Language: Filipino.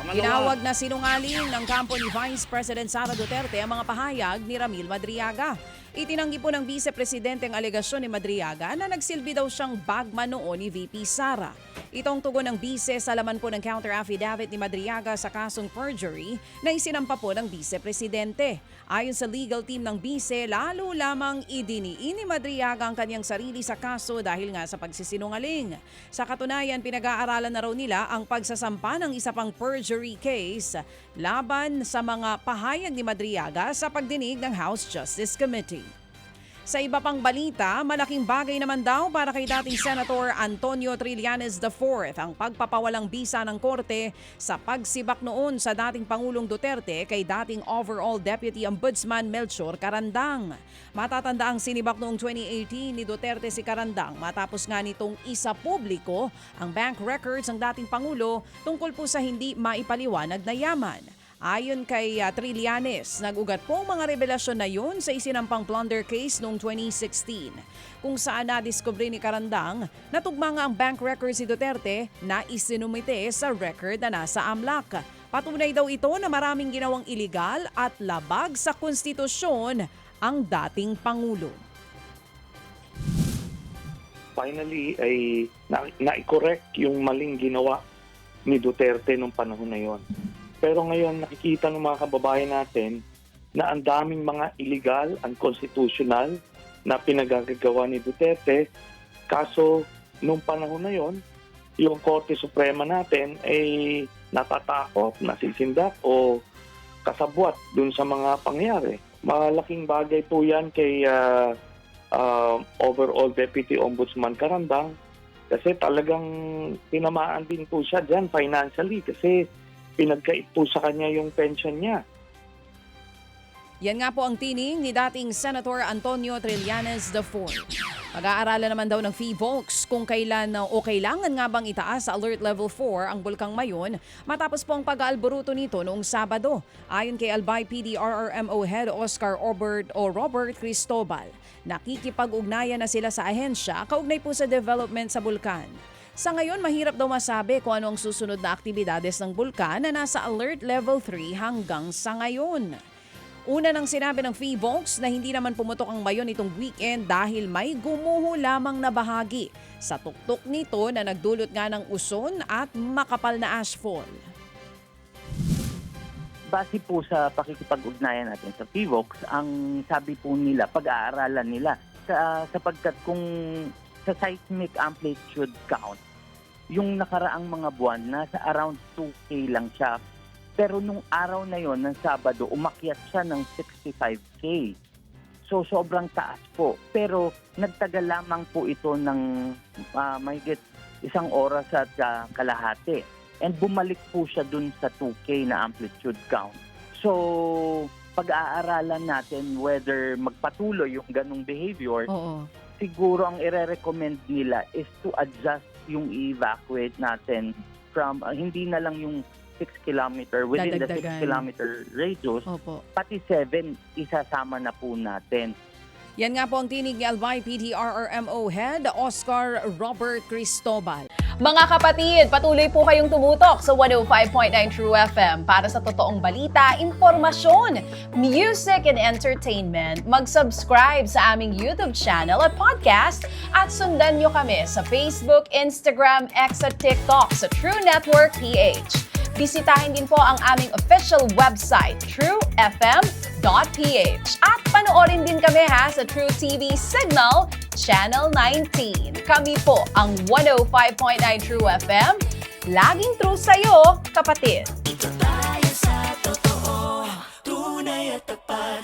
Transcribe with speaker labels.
Speaker 1: Tinawag na sinungaling ng kampo ni Vice President Sara Duterte ang mga pahayag ni Ramil Madriaga. Itinanggi po ng Vice Presidente ang alegasyon ni Madriaga na nagsilbi daw siyang bagman noon ni VP Sara. Itong tugon ng Vice sa laman po ng counter affidavit ni Madriaga sa kasong perjury na isinampa po ng Vice Presidente. Ayon sa legal team ng Vice, lalo lamang idiniin ni Madriaga ang kanyang sarili sa kaso dahil nga sa pagsisinungaling. Sa katunayan, pinag-aaralan na raw nila ang pagsasampa ng isa pang perjury case laban sa mga pahayag ni Madriaga sa pagdinig ng House Justice Committee. Sa iba pang balita, malaking bagay naman daw para kay dating Senator Antonio Trillanes IV ang pagpapawalang bisa ng korte sa pagsibak noon sa dating Pangulong Duterte kay dating Overall Deputy Ombudsman Melchor Carandang. Matatanda ang sinibak noong 2018 ni Duterte si Carandang matapos nga nitong isa publiko ang bank records ng dating Pangulo tungkol po sa hindi maipaliwanag na yaman. Ayon kay Trillanes, nag-ugat po ang mga revelasyon na yun sa isinampang plunder case noong 2016, kung saan nadiskubre ni Carandang na tugma nga ang bank records si Duterte na isinumite sa record na nasa AMLAC. Patunay daw ito na maraming ginawang iligal at labag sa konstitusyon ang dating Pangulo.
Speaker 2: Finally ay na-correct yung maling ginawa ni Duterte nung panahon na yon. Pero ngayon nakikita ng mga kababayan natin na ang daming mga illegal, unconstitutional na pinagagawa ni Duterte. Kaso nung panahon na yon, yung Korte Suprema natin ay natatakot, nasisindak o kasabwat dun sa mga pangyari. Malaking bagay po yan kay Overall Deputy Ombudsman Carandang kasi talagang tinamaan din po siya dyan financially kasi pinagkait po sa kanya yung pension niya.
Speaker 1: Yan nga po ang tining ni dating Senator Antonio Trillanes IV. Pag-aaralan naman daw ng PHIVOLCS kung kailan o kailangan nga bang itaas sa Alert Level 4 ang Bulkang Mayon matapos po ang pag-aalboruto nito noong Sabado. Ayon kay Albay PDRRMO Head Oscar Robert Cristobal, nakikipag-ugnayan na sila sa ahensya kaugnay po sa development sa bulkan. Sa ngayon, mahirap daw masabi kung ano ang susunod na aktibidades ng bulkan na nasa Alert Level 3 hanggang sa ngayon. Una nang sinabi ng PHIVOLCS na hindi naman pumutok ang mayon itong weekend dahil may gumuho lamang na bahagi sa tuktok nito na nagdulot nga ng uson at makapal na ashfall.
Speaker 3: Base po sa pakikipag-ugnayan natin sa PHIVOLCS, ang sabi po nila, pag-aaralan nila sapagkat kung sa seismic amplitude count, yung nakaraang mga buwan, nasa around 2K lang siya. Pero nung araw na yon ng Sabado, umakyat siya ng 65K. So sobrang taas po. Pero nagtagal lamang po ito ng mahigit isang oras at kalahati. And bumalik po siya dun sa 2K na amplitude count. So pag-aaralan natin whether magpatuloy yung ganong behavior, siguro ang ire-recommend nila is to adjust yung evacuate natin from hindi na lang yung 6 kilometer within the 6 kilometer radius. Pati 7 isasama na po natin.
Speaker 1: Yan nga po ang tinig ni Albay PDRRMO Head Oscar Robert Cristobal.
Speaker 4: Mga kapatid, patuloy po kayong tumutok sa 105.9 True FM para sa totoong balita, impormasyon, music and entertainment. Mag-subscribe sa aming YouTube channel at podcast at sundan nyo kami sa Facebook, Instagram, X at TikTok sa True Network PH. Bisitahin din po ang aming official website, truefm.ph. At panoorin din kami sa True TV Signal, Channel 19. Kami po ang 105.9 True FM. Laging true sa'yo, kapatid.